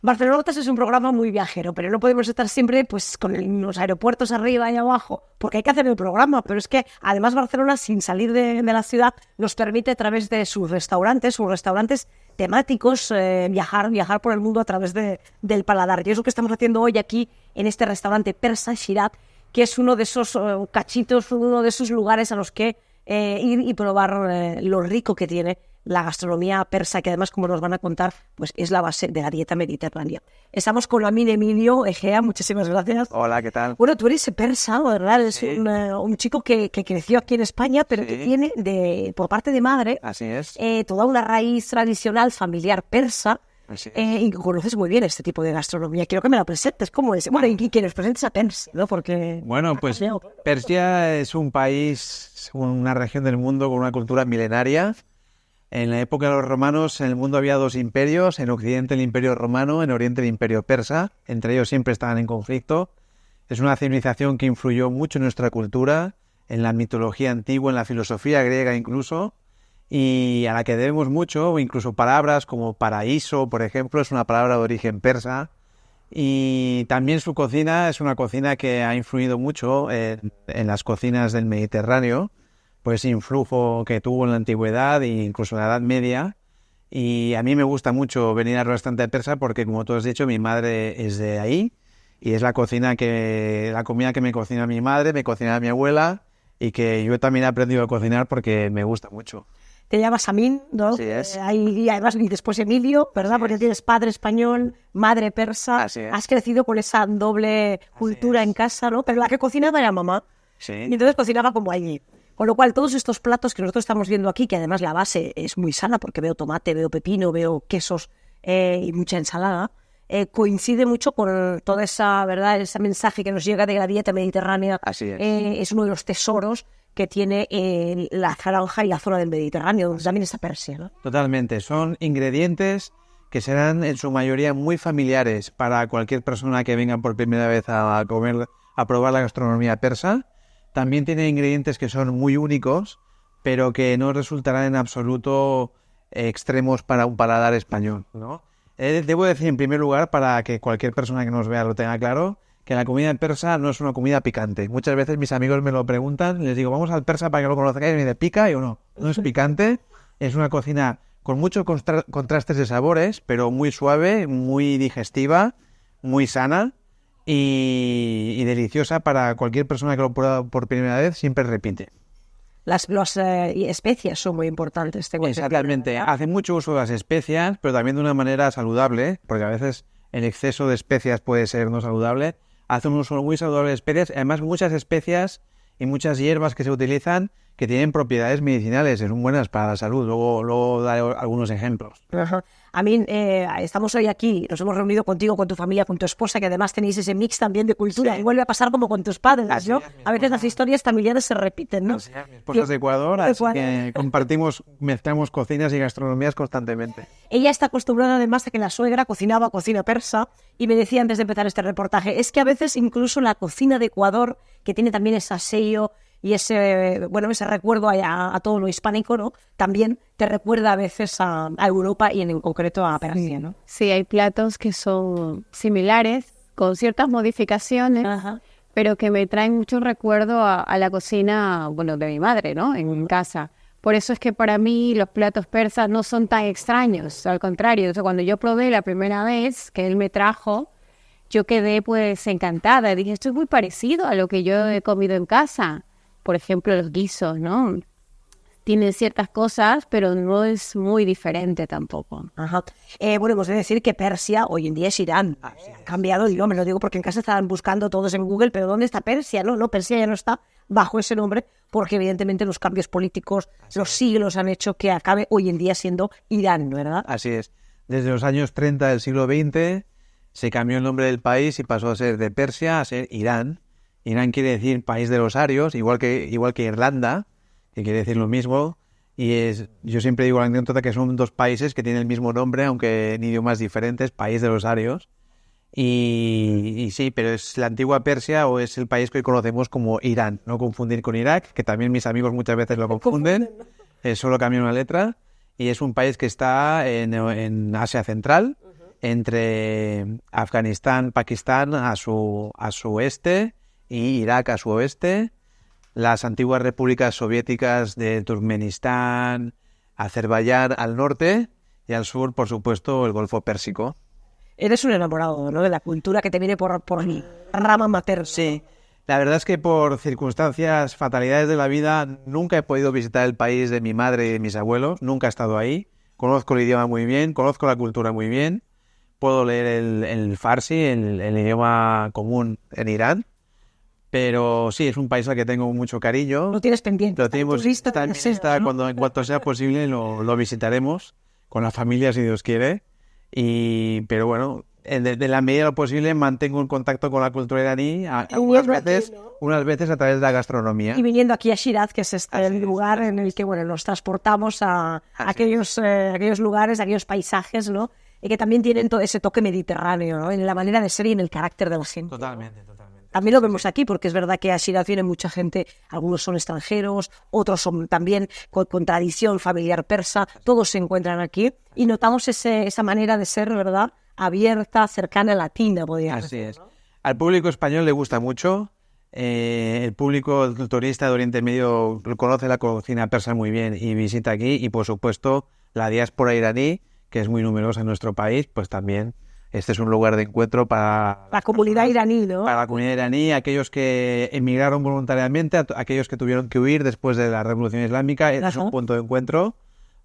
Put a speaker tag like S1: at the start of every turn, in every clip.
S1: Barcelona Notas es un programa muy viajero, pero no podemos estar siempre pues con los aeropuertos arriba y abajo, porque hay que hacer el programa. Pero es que además Barcelona, sin salir de la ciudad, nos permite a través de sus restaurantes temáticos, viajar por el mundo a través del paladar. Y es lo que estamos haciendo hoy aquí en este restaurante persa, Shiraz, que es uno de esos cachitos, uno de esos lugares a los que ir y probar lo rico que tiene la gastronomía persa, que además, como nos van a contar, pues es la base de la dieta mediterránea. Estamos con Amin Emilio Egea, muchísimas gracias.
S2: Hola, ¿qué tal?
S1: Bueno, tú eres persa, ¿verdad? Es
S2: Sí.
S1: un chico que creció aquí en España, pero que tiene, por parte de madre,
S2: Así es.
S1: toda una raíz tradicional familiar persa.
S2: Así es.
S1: Y conoces muy bien este tipo de gastronomía. Quiero que me la presentes. ¿Cómo es? Bueno, y que nos presentes a Persia, ¿no? Porque...
S2: Bueno, pues Persia es un país, una región del mundo con una cultura milenaria. En la época de los romanos, en el mundo había dos imperios, en Occidente el Imperio Romano, en Oriente el Imperio Persa. Entre ellos siempre estaban en conflicto. Es una civilización que influyó mucho en nuestra cultura, en la mitología antigua, en la filosofía griega incluso, y a la que debemos mucho, incluso palabras como paraíso, por ejemplo, es una palabra de origen persa. Y también su cocina es una cocina que ha influido mucho en las cocinas del Mediterráneo, pues influjo que tuvo en la antigüedad e incluso en la Edad Media. Y a mí me gusta mucho venir al restaurante persa porque, como tú has dicho, mi madre es de ahí y es la comida que me cocina mi madre, me cocina mi abuela y que yo también he aprendido a cocinar porque me gusta mucho.
S1: Te llamas Amin, ¿no?
S2: Así es.
S1: Y además, y después Emilio, ¿verdad?
S2: Así
S1: Porque
S2: es.
S1: tienes padre español, madre persa.
S2: Así es.
S1: Has crecido con esa doble cultura en casa, ¿no? Pero la que cocinaba era mamá.
S2: Sí.
S1: Y entonces cocinaba como allí. Con lo cual, todos estos platos que nosotros estamos viendo aquí, que además la base es muy sana, porque veo tomate, veo pepino, veo quesos y mucha ensalada, coincide mucho con toda esa, ¿verdad? Ese mensaje que nos llega de la dieta mediterránea.
S2: Así es.
S1: Es uno de los tesoros que tiene la Franja y la zona del Mediterráneo, donde también está Persia, ¿no?
S2: Totalmente. Son ingredientes que serán en su mayoría muy familiares para cualquier persona que venga por primera vez a probar la gastronomía persa. También tiene ingredientes que son muy únicos, pero que no resultarán en absoluto extremos para un paladar español, ¿no? Debo decir en primer lugar, para que cualquier persona que nos vea lo tenga claro, que la comida persa no es una comida picante. Muchas veces mis amigos me lo preguntan, les digo, vamos al persa para que lo conozcáis, y me dicen, ¿pica? Y yo no es picante, es una cocina con muchos contrastes de sabores, pero muy suave, muy digestiva, muy sana y deliciosa para cualquier persona que lo prueba por primera vez, siempre repite.
S1: Las especias son muy importantes.
S2: Exactamente, hacen mucho uso de las especias, pero también de una manera saludable, porque a veces el exceso de especias puede ser no saludable. Hacen un uso muy saludable de especias, además muchas especias y muchas hierbas que se utilizan que tienen propiedades medicinales, son buenas para la salud. Luego daré algunos ejemplos.
S1: Ajá. A mí, estamos hoy aquí, nos hemos reunido contigo, con tu familia, con tu esposa, que además tenéis ese mix también de cultura.
S2: Sí.
S1: Y vuelve a pasar como con tus padres,
S2: Así
S1: ¿no?
S2: es,
S1: A veces las historias familiares se repiten, ¿no?
S2: Así es, mi esposa es de Ecuador, así que mezclamos cocinas y gastronomías constantemente.
S1: Ella está acostumbrada además a que la suegra cocina persa y me decía antes de empezar este reportaje, es que a veces incluso la cocina de Ecuador, que tiene también ese sello y ese recuerdo a todo lo hispánico, ¿no? También te recuerda a veces a Europa y en concreto a Persia, ¿no?
S3: Sí, hay platos que son similares, con ciertas modificaciones,
S1: Ajá.
S3: pero que me traen mucho recuerdo a la cocina, bueno, de mi madre, ¿no? En casa. Por eso es que para mí los platos persas no son tan extraños, al contrario. O sea, cuando yo probé la primera vez que él me trajo, yo quedé pues encantada. Dije, esto es muy parecido a lo que yo he comido en casa. Por ejemplo, los guisos, ¿no? Tienen ciertas cosas, pero no es muy diferente tampoco.
S1: Ajá. Bueno, hemos de decir que Persia hoy en día es Irán. Ha cambiado el nombre, lo digo porque en casa estaban buscando todos en Google, pero ¿dónde está Persia? No, Persia ya no está bajo ese nombre, porque evidentemente los cambios políticos, los siglos han hecho que acabe hoy en día siendo Irán, ¿verdad?
S2: Así es. Desde los años 30 del siglo XX se cambió el nombre del país y pasó a ser de Persia a ser Irán. Irán quiere decir país de los arios, igual que Irlanda, que quiere decir lo mismo. Yo siempre digo la anécdota que son dos países que tienen el mismo nombre, aunque en idiomas diferentes, país de los arios. Y sí, pero es la antigua Persia o es el país que hoy conocemos como Irán. No confundir con Irak, que también mis amigos muchas veces lo confunden. Solo cambia una letra. Y es un país que está en Asia Central entre Afganistán, Pakistán a su este y Irak a su oeste, las antiguas repúblicas soviéticas de Turkmenistán, Azerbaiyán al norte y al sur, por supuesto, el Golfo Pérsico.
S1: Eres un enamorado, ¿no?, de la cultura que te viene por rama materna.
S2: Sí, la verdad es que por circunstancias, fatalidades de la vida, nunca he podido visitar el país de mi madre y de mis abuelos, nunca he estado ahí. Conozco el idioma muy bien, conozco la cultura muy bien, puedo leer el farsi, el idioma común en Irán, pero sí, es un país al que tengo mucho cariño.
S1: Lo tienes pendiente.
S2: Lo tenemos, también está,
S1: ¿no?
S2: En cuanto sea posible lo visitaremos con la familia, si Dios quiere. Pero bueno, de la medida de lo posible mantengo un contacto con la cultura iraní unas veces a través de la gastronomía.
S1: Y viniendo aquí a Shiraz, que es el lugar en el que nos transportamos a aquellos lugares, a aquellos paisajes, ¿no? Y que también tienen todo ese toque mediterráneo, ¿no?, en la manera de ser y en el carácter de la gente.
S2: Totalmente.
S1: También lo vemos aquí, porque es verdad que a Shiraz viene mucha gente, algunos son extranjeros, otros son también con tradición familiar persa, todos se encuentran aquí y notamos esa manera de ser, ¿verdad?, abierta, cercana, latina, podríamos
S2: Así
S1: decir,
S2: es.
S1: ¿no?
S2: Al público español le gusta mucho, el público el turista de Oriente Medio conoce la cocina persa muy bien y visita aquí, y por supuesto la diáspora iraní, que es muy numerosa en nuestro país, pues también este es un lugar de encuentro para
S1: la comunidad iraní, ¿no?
S2: Para la comunidad iraní, aquellos que emigraron voluntariamente, aquellos que tuvieron que huir después de la Revolución Islámica. Es un punto de encuentro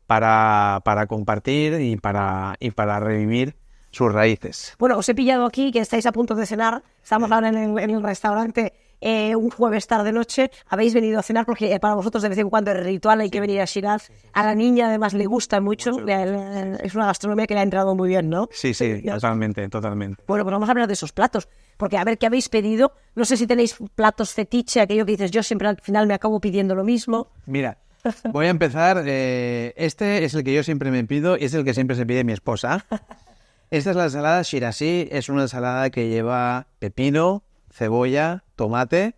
S2: para compartir y para revivir sus raíces.
S1: Bueno, os he pillado aquí, que estáis a punto de cenar. Estamos ahora en el restaurante un jueves tarde-noche. Habéis venido a cenar porque para vosotros de vez en cuando es ritual, hay que venir a Shiraz. A la niña además le gusta mucho. Es una gastronomía que le ha entrado muy bien, ¿no?
S2: Sí, totalmente.
S1: Bueno, pues vamos a hablar de esos platos. Porque a ver qué habéis pedido. No sé si tenéis platos fetiche, aquello que dices, yo siempre al final me acabo pidiendo lo mismo.
S2: Mira, voy a empezar. Este es el que yo siempre me pido y es el que siempre se pide mi esposa. Esta es la ensalada Shirazi. Es una ensalada que lleva pepino, cebolla, tomate,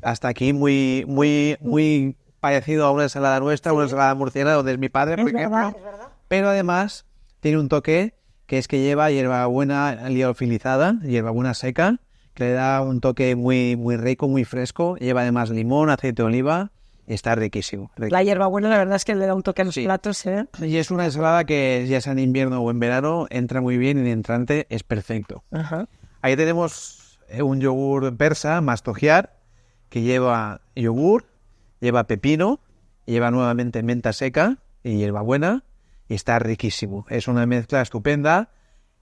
S2: hasta aquí muy parecido a una ensalada nuestra, una ensalada murciana donde es mi padre, por ejemplo.
S1: Es verdad.
S2: Pero además tiene un toque que es que lleva hierbabuena liofilizada, hierbabuena seca, que le da un toque muy rico, muy fresco. Lleva además limón, aceite de oliva y está riquísimo.
S1: La hierbabuena la verdad es que le da un toque a los platos, ¿eh?
S2: Y es una ensalada que ya sea en invierno o en verano entra muy bien y el entrante es perfecto.
S1: Ajá.
S2: Ahí tenemos un yogur persa, mastogiar, que lleva yogur, lleva pepino, lleva nuevamente menta seca y hierbabuena, y está riquísimo. Es una mezcla estupenda.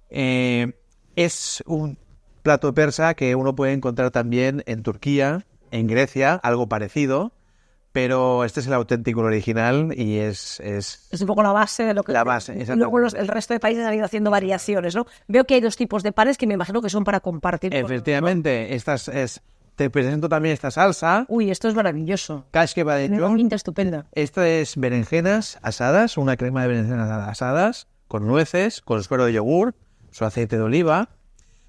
S2: Es un plato persa que uno puede encontrar también en Turquía, en Grecia, algo parecido, pero este es el auténtico, el original, y es
S1: un poco la base de lo que...
S2: La base, exacto.
S1: Luego el resto de países han ido haciendo variaciones, ¿no? Veo que hay dos tipos de panes que me imagino que son para compartir.
S2: Efectivamente, te presento también esta salsa.
S1: Uy, esto es maravilloso.
S2: Kashke Badechon.
S1: Una pinta estupenda.
S2: Esta es berenjenas asadas, una crema de berenjenas asadas, con nueces, con suero de yogur, su aceite de oliva,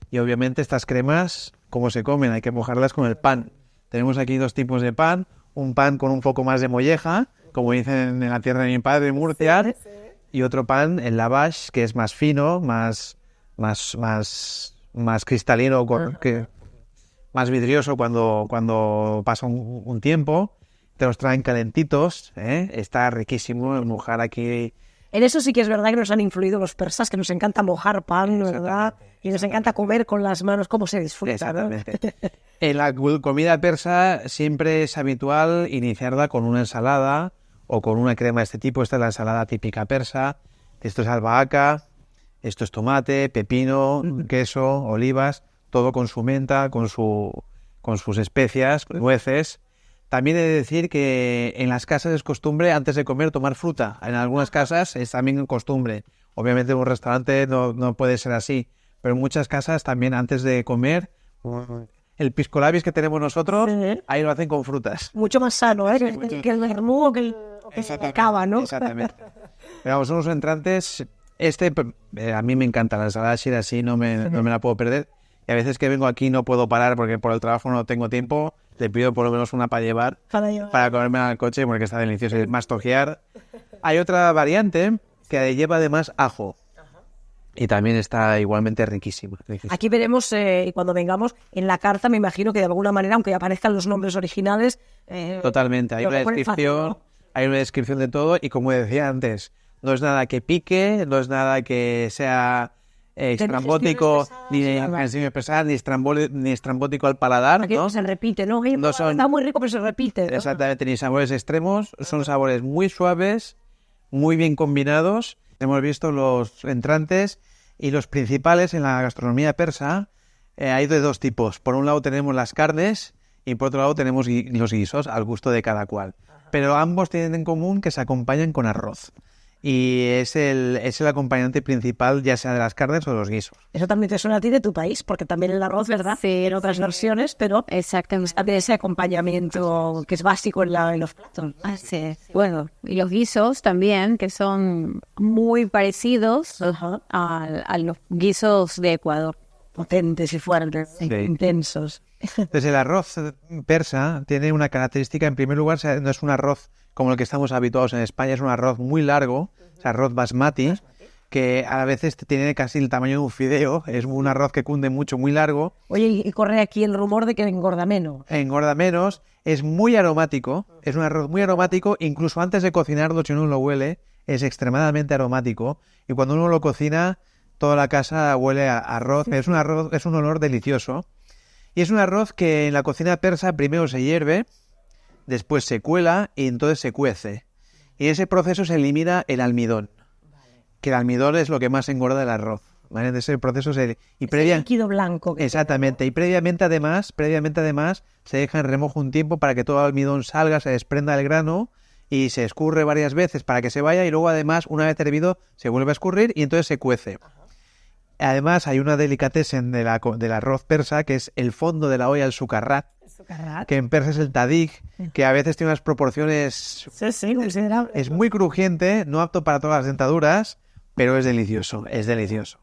S2: y obviamente estas cremas, ¿cómo se comen? Hay que mojarlas con el pan. Tenemos aquí dos tipos de pan, un pan con un poco más de molleja, como dicen en la tierra de mi padre, en Murcia, y otro pan, el lavash, que es más fino, más cristalino, más vidrioso cuando pasa un tiempo. Te los traen calentitos, ¿eh? Está riquísimo mojar aquí.
S1: En eso sí que es verdad que nos han influido los persas, que nos encanta mojar pan, ¿verdad? Y nos encanta comer con las manos, cómo se disfruta, ¿no?
S2: En la comida persa siempre es habitual iniciarla con una ensalada o con una crema de este tipo. Esta es la ensalada típica persa. Esto es albahaca, esto es tomate, pepino, queso, olivas, todo con su menta, con sus especias, nueces. También he de decir que en las casas es costumbre, antes de comer, tomar fruta. En algunas casas es también costumbre. Obviamente en un restaurante no puede ser así, pero en muchas casas también antes de comer, el pisco labis que tenemos nosotros, ahí lo hacen con frutas.
S1: Mucho más sano, ¿eh? Que el vermú o que el cava, ¿no?
S2: Exactamente. Pero vamos, son los entrantes. A mí me encanta la ensalada Shirazi, no me la puedo perder. Y a veces que vengo aquí no puedo parar porque por el trabajo no tengo tiempo. Le pido por lo menos una para llevar, para comerme al coche porque está delicioso. Es mastojear. Hay otra variante que lleva además ajo. y también está igualmente riquísima.
S1: Aquí veremos, y cuando vengamos, en la carta me imagino que de alguna manera, aunque aparezcan los nombres originales...
S2: Totalmente, hay
S1: lo
S2: una
S1: ponen fácil,
S2: descripción,
S1: ¿no?
S2: hay una descripción de todo y como decía antes, no es nada que pique, no es nada que sea estrambótico, ni digestiones pesadas, ni estrambótico al paladar,
S1: Aquí
S2: ¿no?
S1: se repite, ¿no? Oye,
S2: No son-
S1: Está muy rico, pero se repite, ¿no?
S2: Exactamente, ni sabores extremos, son sabores muy suaves, muy bien combinados. Hemos visto los entrantes y los principales en la gastronomía persa. Hay de dos tipos. Por un lado tenemos las carnes y por otro lado tenemos los guisos al gusto de cada cual. Pero ambos tienen en común que se acompañan con arroz. Y es el acompañante principal, ya sea de las carnes o de los guisos.
S1: Eso también te suena a ti de tu país, porque también el arroz, ¿verdad?
S3: Sí,
S1: En otras versiones, pero
S3: Exactamente.
S1: también ese acompañamiento que es básico en los platos.
S3: Así es. Bueno, y los guisos también, que son muy parecidos
S1: Ajá.
S3: a los guisos de Ecuador.
S1: Potentes y fuertes,
S2: Sí.
S1: intensos.
S2: Entonces el arroz persa tiene una característica, en primer lugar, no es un arroz como el que estamos habituados en España, es un arroz muy largo, es arroz basmati, que a veces tiene casi el tamaño de un fideo, es un arroz que cunde mucho, muy largo,
S1: Oye, y corre aquí el rumor de que engorda menos.
S2: engorda menos, es muy aromático, es un arroz muy aromático, incluso antes de cocinarlo, si uno lo huele, es extremadamente aromático, y cuando uno lo cocina, toda la casa huele a arroz, es un arroz, es un olor delicioso. Y es un arroz que en la cocina persa primero se hierve, después se cuela y entonces se cuece. Y en ese proceso se elimina el almidón, que el almidón es lo que más engorda el arroz. ¿Vale? En ese proceso y
S1: Ese líquido blanco.
S2: exactamente, y previamente además se deja en remojo un tiempo para que todo el almidón salga, se desprenda del grano y se escurre varias veces para que se vaya y luego además una vez hervido se vuelve a escurrir y entonces se cuece. Además hay una delicatessen del arroz persa que es el fondo de la olla, el sucarrat, que en persa es el tadig, que a veces tiene unas proporciones...
S1: Sí, sí, considerable.
S2: Es muy crujiente, no apto para todas las dentaduras, pero es delicioso, es delicioso.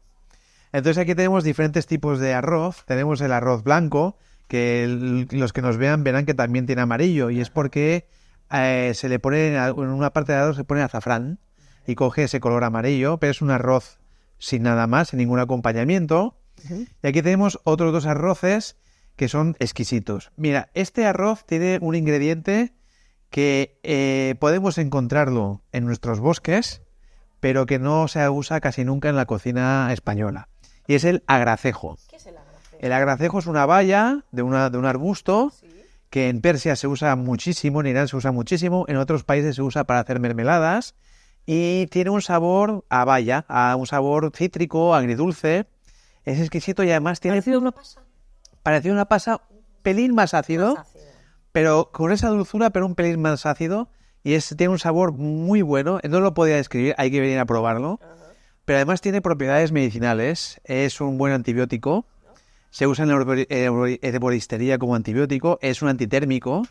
S2: Entonces aquí tenemos diferentes tipos de arroz. Tenemos el arroz blanco, que los que nos vean verán que también tiene amarillo, y es porque se le pone, en una parte del arroz se pone azafrán y coge ese color amarillo, pero es un arroz sin nada más, sin ningún acompañamiento. Y aquí tenemos otros dos arroces que son exquisitos. Mira, este arroz tiene un ingrediente que podemos encontrarlo en nuestros bosques, pero que no se usa casi nunca en la cocina española. Y es el agracejo.
S1: ¿Qué es el agracejo?
S2: El agracejo es una baya de un arbusto que en Persia se usa muchísimo, en Irán se usa muchísimo, en otros países se usa para hacer mermeladas y tiene un sabor a baya, a un sabor cítrico, agridulce. Es exquisito y además tiene
S1: ¿Parecido a una pasa?
S2: parecido a una pasa un pelín más ácido, pero con esa dulzura, pero un pelín más ácido, y tiene un sabor muy bueno. No lo podía describir, hay que venir a probarlo. Pero además tiene propiedades medicinales, es un buen antibiótico, se usa en herboristería como antibiótico, es un antitérmico.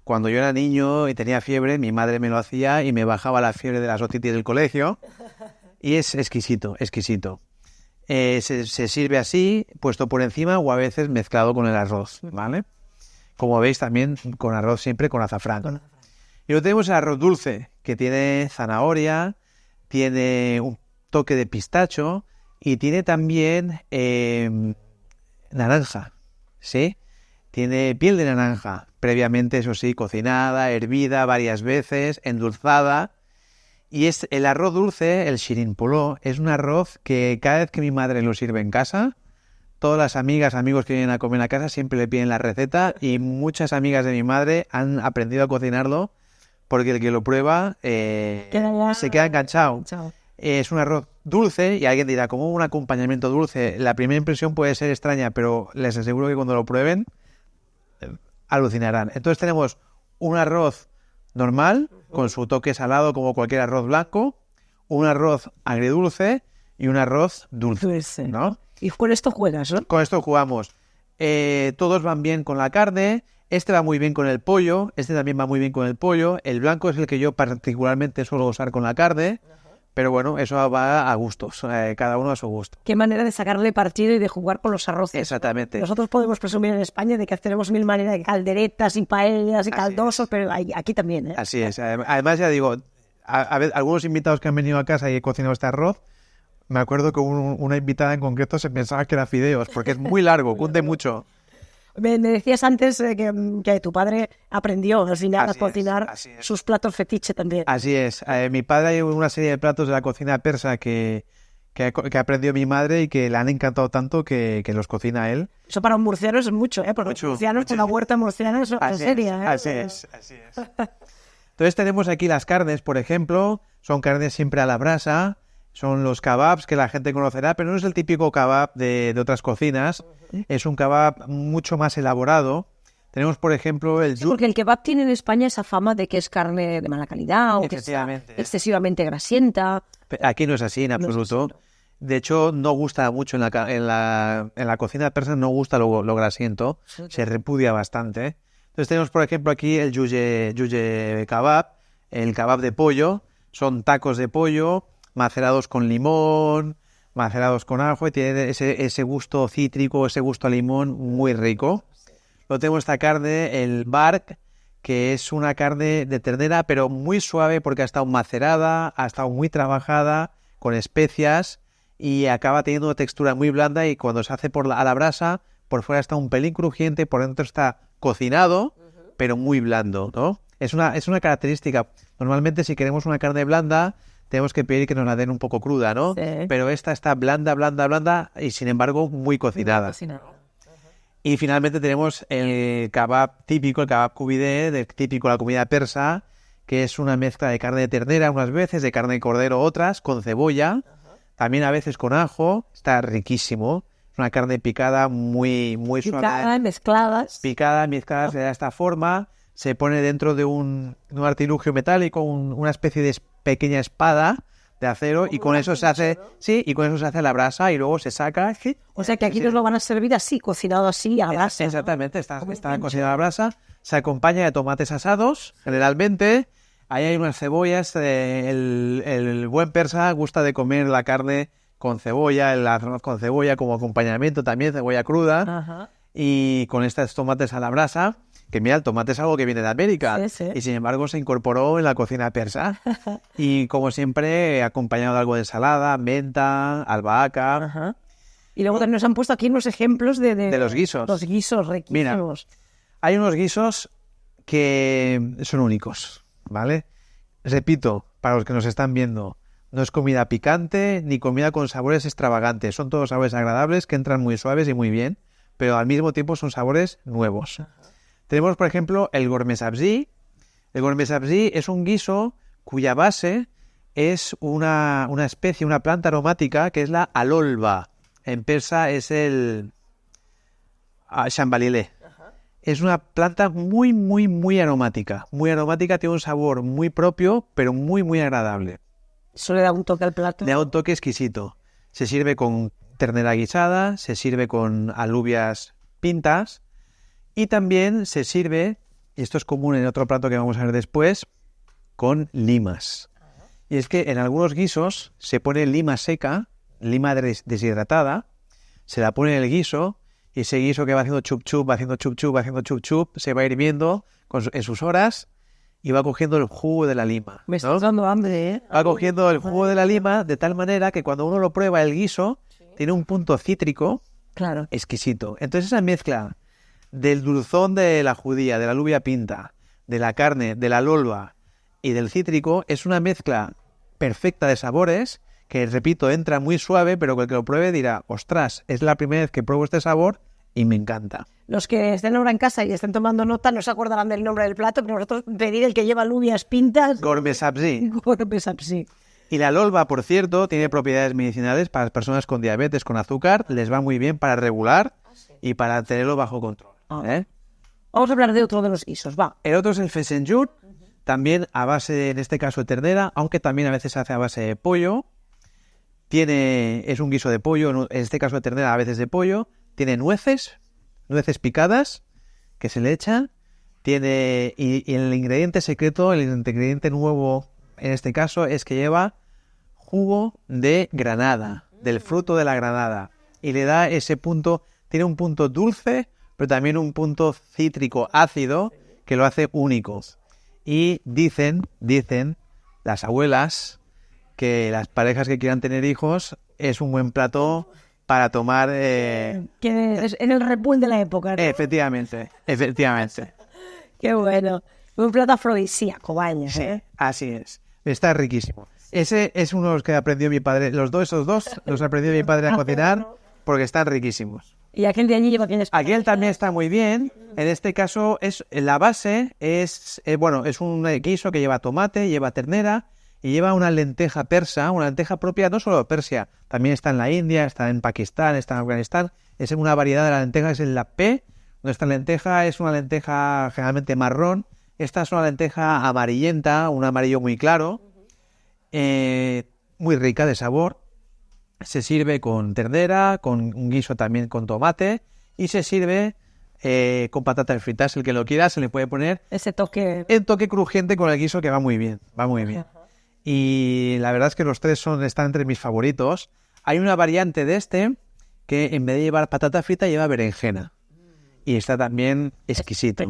S2: Cuando yo era niño y tenía fiebre, mi madre me lo hacía y me bajaba la fiebre de las otitis del colegio, y es exquisito, exquisito. Se sirve así, puesto por encima o a veces mezclado con el arroz, ¿vale? Como veis también con arroz siempre con azafrán. Y luego tenemos el arroz dulce, que tiene zanahoria, tiene un toque de pistacho y tiene también naranja, ¿sí? Tiene piel de naranja, previamente, eso sí, cocinada, hervida varias veces, endulzada. Y es el arroz dulce, el shirin polo, es un arroz que cada vez que mi madre lo sirve en casa, todas las amigas, amigos que vienen a comer a casa siempre le piden la receta y muchas amigas de mi madre han aprendido a cocinarlo porque el que lo prueba se queda enganchado.
S1: Chao.
S2: Es un arroz dulce y alguien dirá, ¿cómo un acompañamiento dulce? La primera impresión puede ser extraña, pero les aseguro que cuando lo prueben alucinarán. Entonces tenemos un arroz normal, con su toque salado como cualquier arroz blanco, un arroz agridulce y un arroz dulce, ¿no?
S1: Y con esto juegas, ¿no?
S2: Con esto jugamos. Todos van bien con la carne, este va muy bien con el pollo, este también va muy bien con el pollo, el blanco es el que yo particularmente suelo usar con la carne, pero bueno, eso va a gustos, cada uno a su gusto.
S1: Qué manera de sacarle partido y de jugar con los arroces.
S2: Exactamente.
S1: Nosotros podemos presumir en España de que tenemos mil maneras de calderetas y paellas y caldosos, pero aquí también, ¿eh?
S2: Así es. Además, ya digo, algunos invitados que han venido a casa y he cocinado este arroz, Me acuerdo que una invitada en concreto se pensaba que era fideos, porque es muy largo, cunde mucho.
S1: Me decías antes que tu padre aprendió al final
S2: Así
S1: a cocinar
S2: así es.
S1: sus platos fetiche también.
S2: Así es. Mi padre hay una serie de platos de la cocina persa que aprendió mi madre y que le han encantado tanto que los cocina él.
S1: Eso para un murciano es mucho, ¿eh? Porque
S2: Mucho,
S1: los murcianos con la huerta murciana es
S2: Así
S1: seria, ¿eh?
S2: Así es. Entonces tenemos aquí las carnes, por ejemplo, son carnes siempre a la brasa, son los kebabs que la gente conocerá, pero no es el típico kebab de otras cocinas, es un kebab mucho más elaborado. Tenemos, por ejemplo, el
S1: Sí, porque el kebab tiene en España esa fama de que es carne de mala calidad o que está
S2: Efectivamente.
S1: excesivamente grasienta.
S2: Aquí no es así en absoluto.
S1: así, ¿no?
S2: De hecho, no gusta mucho en la cocina persa, no gusta lo grasiento, se repudia bastante. Entonces tenemos, por ejemplo, aquí el yuye kebab, el kebab de pollo, son tacos de pollo macerados con limón, macerados con ajo y tiene ese gusto cítrico, ese gusto a limón muy rico. Luego tenemos esta carne, el bark, que es una carne de ternera, pero muy suave porque ha estado macerada, ha estado muy trabajada, con especias y acaba teniendo una textura muy blanda y cuando se hace a la brasa, por fuera está un pelín crujiente, por dentro está cocinado, pero muy blando, ¿no? Es una característica. Normalmente si queremos una carne blanda, tenemos que pedir que nos la den un poco cruda, ¿no?
S1: Sí.
S2: Pero esta está blanda, blanda, blanda y sin embargo muy cocinada. Y finalmente tenemos el kebab típico, el kebab kubide, típico de la comida persa, que es una mezcla de carne de ternera unas veces, de carne de cordero otras, con cebolla, también a veces con ajo, está riquísimo. Es una carne picada muy suave.
S1: Picadas, mezcladas.
S2: Picada, mezclada, se da esta forma, se pone dentro de un artilugio metálico, una especie de pequeña espada de acero y con eso se hace, sí, y con eso se hace la brasa y luego se saca.
S1: O sea que aquí nos lo van a servir así, cocinado así, a la brasa.
S2: Exactamente, está cocinado a la brasa, se acompaña de tomates asados, generalmente. Ahí hay unas cebollas, el buen persa gusta de comer la carne con cebolla, el arroz con cebolla como acompañamiento también, cebolla cruda,
S1: Ajá.
S2: y con estos tomates a la brasa, que mira, el tomate es algo que viene de América,
S1: Sí, sí.
S2: y sin embargo se incorporó en la cocina persa, y como siempre acompañado de algo de ensalada, menta, albahaca.
S1: Ajá. Y luego también nos han puesto aquí unos ejemplos de
S2: los guisos.
S1: Los guisos
S2: Mira,
S1: riquísimos.
S2: hay unos guisos que son únicos, ¿vale? Repito, para los que nos están viendo, no es comida picante ni comida con sabores extravagantes. Son todos sabores agradables que entran muy suaves y muy bien, pero al mismo tiempo son sabores nuevos. Tenemos, por ejemplo, el gourmet sabzi. El gourmet sabzi es un guiso cuya base es una especie, una planta aromática que es la alolva. En persa es el chambalilé. Es una planta muy aromática. Muy aromática, tiene un sabor muy propio, pero muy agradable.
S1: Eso le da un toque al plato.
S2: Le da un toque exquisito. Se sirve con ternera guisada, se sirve con alubias pintas y también se sirve, y esto es común en otro plato que vamos a ver después, con limas. Y es que en algunos guisos se pone lima seca, lima deshidratada, se la pone en el guiso y ese guiso que va haciendo chup chup, haciendo chup chup, haciendo chup chup, se va hirviendo en sus horas y va cogiendo el jugo de la lima.
S1: Me
S2: ¿no?
S1: estás dando hambre, ¿eh?
S2: Va cogiendo el jugo de la lima de tal manera que cuando uno lo prueba el guiso tiene un punto cítrico
S1: Claro.
S2: exquisito. Entonces esa mezcla del dulzón de la judía, de la alubia pinta, de la carne, de la lolva y del cítrico es una mezcla perfecta de sabores que, repito, entra muy suave, pero que el que lo pruebe dirá, ostras, es la primera vez que pruebo este sabor y me encanta.
S1: Los que estén ahora en casa y estén tomando nota no se acordarán del nombre del plato, pero nosotros pedir el que lleva alubias pintas.
S2: Gourmet sabzi.
S1: Gourmet sabzi.
S2: Y la lolva, por cierto, tiene propiedades medicinales para las personas con diabetes, con azúcar, les va muy bien para regular y para tenerlo bajo control. ¿eh?
S1: Vamos a hablar de otro de los guisos, va.
S2: El otro es el fesenjut, también a base, en este caso, de ternera, aunque también a veces se hace a base de pollo. Es un guiso de pollo, en este caso de ternera, a veces de pollo. Tiene nueces picadas que se le echan. Y el ingrediente secreto, el ingrediente nuevo en este caso, es que lleva jugo de granada, del fruto de la granada. Y le da ese punto, tiene un punto dulce, pero también un punto cítrico ácido que lo hace único. Y dicen las abuelas que las parejas que quieran tener hijos es un buen plato para tomar.
S1: Que es en el Red Bull de la época, ¿no?
S2: Efectivamente.
S1: Qué bueno. Un plato afrodisíaco, vaya.
S2: Sí, así es. Está riquísimo. Ese es uno de los que aprendió mi padre. Esos dos los aprendió mi padre a cocinar porque están riquísimos.
S1: Y aquel de allí lleva bien espacio.
S2: Aquel también está muy bien. En este caso, la base es un guiso que lleva tomate, lleva ternera y lleva una lenteja persa, una lenteja propia no solo de Persia, también está en la India, está en Pakistán, está en Afganistán. Es una variedad de la lenteja, es el lapé. Nuestra lenteja es una lenteja generalmente marrón. Esta es una lenteja amarillenta, un amarillo muy claro, muy rica de sabor. Se sirve con ternera, con un guiso también con tomate y se sirve con patatas fritas. El que lo quiera se le puede poner
S1: ese toque.
S2: El toque crujiente con el guiso que va muy bien, Y la verdad es que los tres están entre mis favoritos. Hay una variante de este que en vez de llevar patata frita lleva berenjena. Y está también exquisito.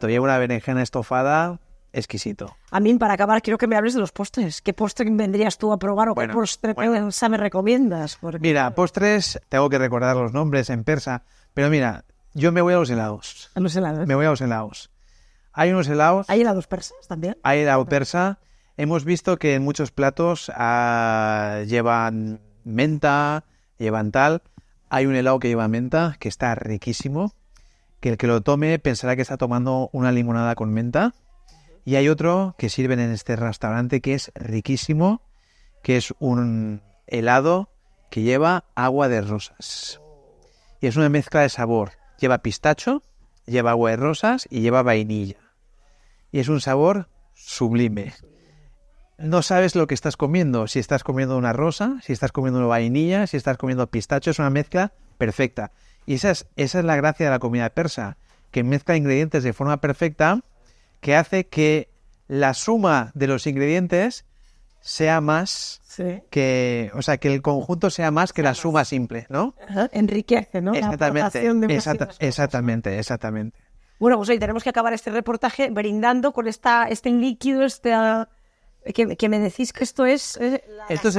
S2: Lleva una berenjena estofada, exquisito.
S1: A mí, para acabar, quiero que me hables de los postres. ¿Qué postre vendrías tú a probar o qué postre me recomiendas? Porque...
S2: Mira, postres, tengo que recordar los nombres en persa, pero mira, yo me voy a los helados.
S1: ¿A los helados?
S2: Me voy a los helados. Hay unos helados...
S1: ¿Hay helados persas también?
S2: Hay helado persa. Hemos visto que en muchos platos llevan menta, llevan tal. Hay un helado que lleva menta, que está riquísimo, que el que lo tome pensará que está tomando una limonada con menta. Y hay otro que sirven en este restaurante que es riquísimo, que es un helado que lleva agua de rosas. Y es una mezcla de sabor. Lleva pistacho, lleva agua de rosas y lleva vainilla. Y es un sabor sublime. No sabes lo que estás comiendo, si estás comiendo una rosa, si estás comiendo una vainilla, si estás comiendo pistacho, es una mezcla perfecta. Y esa es la gracia de la comida persa, que mezcla ingredientes de forma perfecta, que hace que la suma de los ingredientes sea más que el conjunto sea más que la suma simple, ¿no?
S1: Ajá, enriquece, ¿no?
S2: Exactamente.
S1: Bueno, pues hoy tenemos que acabar este reportaje brindando con este líquido, que me decís que esto es...
S2: Esto es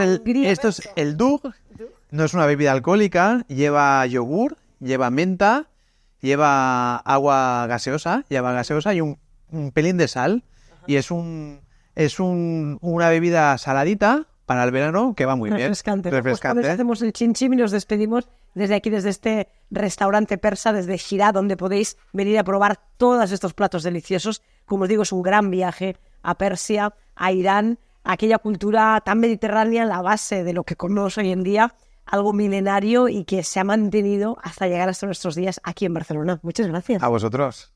S2: el dug. No es una bebida alcohólica, lleva yogur, lleva menta, lleva agua gaseosa y un pelín de sal. Y es una bebida saladita para el verano que va muy bien.
S1: Refrescante. Pues con eso hacemos el chin chin y nos despedimos desde aquí, desde este restaurante persa, desde Shirá, donde podéis venir a probar todos estos platos deliciosos. Como os digo, es un gran viaje a Persia, a Irán, a aquella cultura tan mediterránea, la base de lo que conocemos hoy en día, algo milenario y que se ha mantenido hasta llegar hasta nuestros días aquí en Barcelona. Muchas gracias.
S2: A vosotros.